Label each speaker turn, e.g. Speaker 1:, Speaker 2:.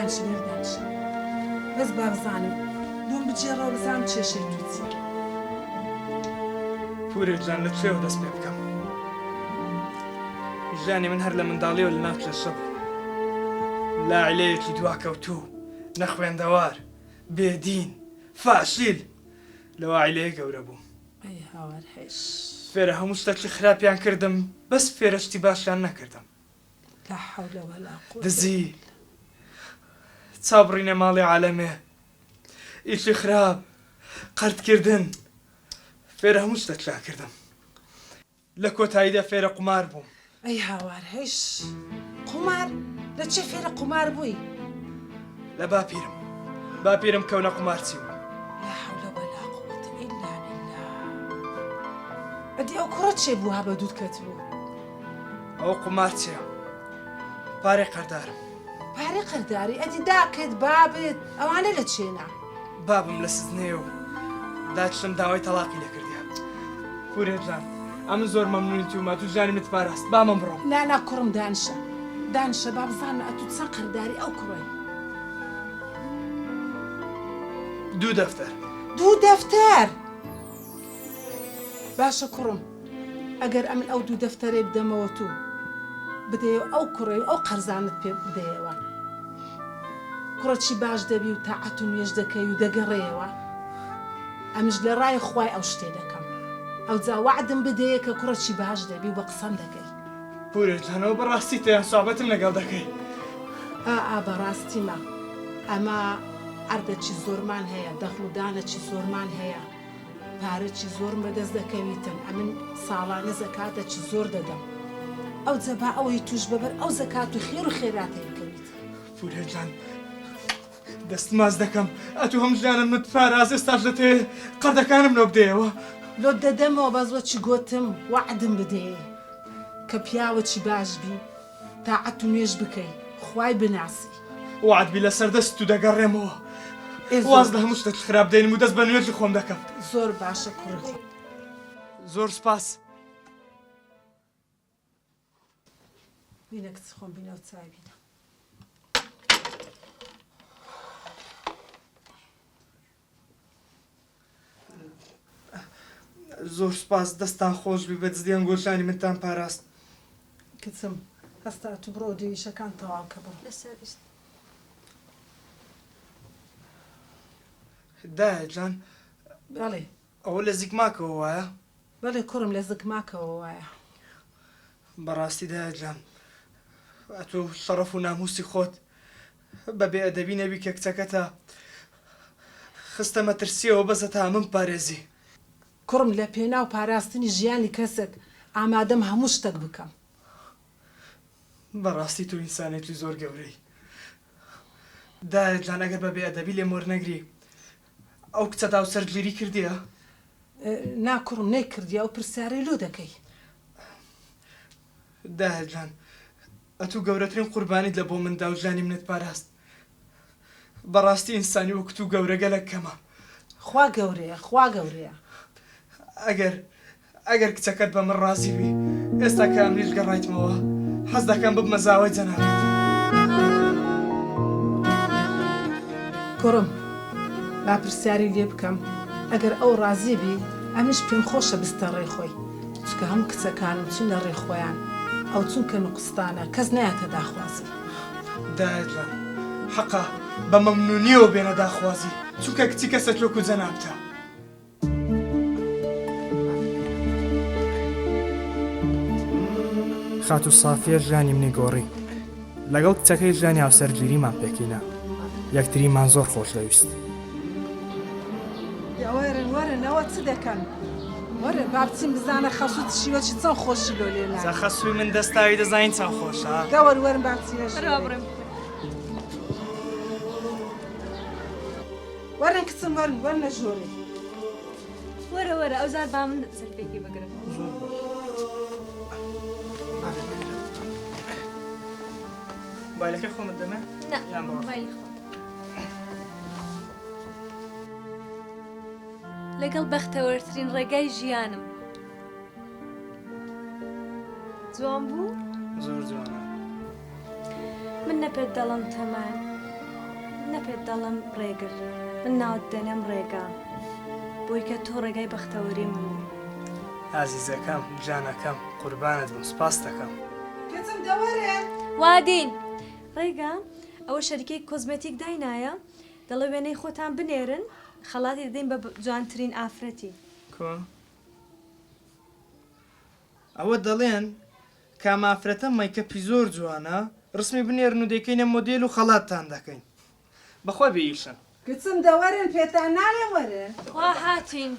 Speaker 1: دانش بەس با بزانم دوم بجێڕەوە بزانم کێشەی تو چی.
Speaker 2: پورێ جان لە کوێوە دەست پێ بکەم. ژیانی من هەر لە منداڵیەوە لە ناو کێشە بوو. لاعیلەیەکی دواکەوتوو، نەخوێندەوار، بێدین، فاشیل لەوە عیلەیە گەورە بووم.
Speaker 1: ئەی هاوار هێش
Speaker 2: فێرە هەموو شتێکی خراپیان کردم، بەس فێرە شتی باشیان نەکردم.
Speaker 1: لا حول ولا قوة.
Speaker 2: دزی، چاوبڕینە ماڵی عالەمێ، ئیشی خراپ، قەرتکردن، فێرە هەموو شتێکیان کردم. لە کۆتاییدا فێرە قومار بووم.
Speaker 1: ئەی هاوار هێش قومار لە چه فێرە قومار بووی؟
Speaker 2: لە باپیرم کەونە قومارچی بوو.
Speaker 1: لا حول ولا قوة إلا بالله. ئەدی ئەو کوڕە چێ بوو ها بە دوود کەت بوو؟
Speaker 2: ئەو قومارچیە، پارەی قەردارم.
Speaker 1: پارەی قەرداری ئەدی داکەت بابت ئەوانە لە چێنا؟
Speaker 2: بابم لە سزنێ و داچم داوای تەلاقی لێ کردیە. پورێ جان، ئەمن زۆر مەمنونی تومە، تو ژیانی متپاراست، با من بڕۆم.
Speaker 1: نا کوڕم دانشە با بزانە ئەتو چەند قەرداری ئەو کوڕی.
Speaker 2: 2 دەفتەر.
Speaker 1: 2 دەفتەر؟ باشە کوڕم، ئەگەر ئەمن ئەو 2 دەفتەرێ بدەمەوە تو بدەیەوە ئەو کوڕی و ئەو قەرزانت پێ بدەیەوە، کوڕەکی باش دەبی و تاعەت و نوێژ دەکەی و دەگەڕێەوە. ئەمش لە ڕای خوای ئەو شتێ دەکەم. ئەو جا وعدم بدەیە کە کوڕەکی باش دەبی و بە قسەم دەکەی.
Speaker 2: پورێ جانەوە بەڕاستی تیان سوابەتم لەگەڵ دەکەی.
Speaker 1: بەڕاستیمە ئەمە ئەردەکی زۆرمان هەیە، دەخڵودانەکی زۆرمان هەیە، پارەکی زۆر بەدەست دەکەویتن، ئەمن ساڵانە زەکاتێکی زۆر دەدەم. ئەو جەبا ئەوەی توش بەبەر ئەو زەکات و خێر و خێراتەی بکەویت.
Speaker 2: پورێ جان دەست ماز دەکەم، ئەتو هەم ژیانم متپاراز، ئێستاش دەتێ قەردەکانم لۆ بدەیەوە.
Speaker 1: لۆ دەدەمەوە بە زۆرچی گوتم وعدم بدەیە کە پیاوەکی باش بی، تاعەت و نوێژ بکەی، خوای بناسی.
Speaker 2: وعد بی لەسەر دەست و دەگەڕێمەوە. واز لە هەموو شتێک خراپ دێنم و دەست بە نوێژی خۆم دەکەم.
Speaker 1: زۆر باشە کوڕی خۆ.
Speaker 2: زۆر سپاس.
Speaker 1: بینە کچ خۆم بینە و چای بینە.
Speaker 2: زۆر سپاس، دەستان خۆش بی، بەجددیان گۆشانی منتان پاراست.
Speaker 1: کچم هەستا تو بڕۆ دیویشەکان تەواو کە بڕۆ.
Speaker 2: دایە جان،
Speaker 1: بەڵێ
Speaker 2: ئەوە لە زیکماکەوە وایە؟
Speaker 1: بەڵێ کوڕم لە زگماکەوە وایە.
Speaker 2: بەڕاستی دایە جان، ئەتۆ شەڕەف و ناموسی خۆت بەبێ ئەدەبی نەبی کە کچەکەتە خستە مەترسیەوە بەسە تا من پارێزی.
Speaker 1: کوڕم لە پێناو پاراستنی ژیانی کەسێک ئامادەم هەموو شتێک بکەم.
Speaker 2: بەڕاستی تو ئینسانێکی زۆر گەورەی. دایە جان، ئەگەر بەبێ ئەدەبی لێم وەرنەگری ئەو کچەدا و سەرگیری کردیە؟
Speaker 1: نا کوڕم نەیکردی، ئەو پرسیارەی لۆ دەکەی.
Speaker 2: دایە جان، ئەتو گەورەترین قوربانیت لە بۆ مندا و ژیانی منت پاراست. بەڕاستی ئینسانی وەکو تو گەورە گەلێک کەمە.
Speaker 1: خوا گەورەیە، خوا گەورەیە.
Speaker 2: ئەگەر کچەکەت بە من ڕازی بی، ئێستا کە ئەمریش گەڕایتمەوە حەز دەکەم ببمە زاوای جەنابەت.
Speaker 1: کوڕم با پرسیاری لێ بکەم، ئەگەر ئەو ڕازی بی ئەمیش پێم خۆشە بستە ڕێخۆی، چکە هەموو کچەکانم چونە ڕێخۆیان، ئەو چونکە نوقستانە کەس نایەتە داخوازی.
Speaker 2: دایە جان، حەقا بە مەمنونیەوە بێنە داخوازی، چونکە کچی کەسێک وەکو جەنابتە. خات و سافیە ژیانی منی گۆڕی، لەگەڵ کچەکەی ژیانی هاوسەرگیریمان پێکەینە، یەکتریمان زۆر خۆش دەویست.
Speaker 1: وەرن ئەوە چ دەکەن؟ وەرە با بچین بزانە خەسووت شیوەکی چەند خۆشی لۆ لێنا.
Speaker 2: جا خەسووی من دەستاوی دەزانین چەند خۆشە.
Speaker 1: دا وەرن با بچینە وەرن کچم وەرن لە ژۆرێ.
Speaker 3: وەرە ئەو زار با من سەرفێکی بگرم.
Speaker 2: مۆبایلەکەی خۆمت دەمێ؟
Speaker 3: نا مۆبایلی خۆم. لەگەڵ بەختەوەرترین ڕێگای ژیانم. جوان بوو؟
Speaker 2: زۆر جوانە.
Speaker 3: من نەپێت دەڵم تەمان، نەپێت دەڵم ڕێگر من ناوت دەنێم ڕێگا بۆی کە تۆ ڕێگای بەختەوەری من
Speaker 2: عزیزەکەم جانەکەم قوربانت بم سپاس دەکەم
Speaker 1: کەچم دەوەرێ
Speaker 3: وادین ڕێگا ئەوە شەریکەی کۆزمەتیک داینایە دەڵێ وێنەی خۆتان بنێرن خەڵاتی دەدەین بە جوانترین ئافرەتی
Speaker 2: کۆ ئەوە دەڵێن کامافرەتە مەیکەپی زۆر جوانە ڕسمی بنێرن و دەکەینە مۆدێل و خەڵاتتان دەکەین بەخۆی بێیشن
Speaker 1: کەچم دەوەرن پێتان ناڵێ وەرن
Speaker 3: وا هاتین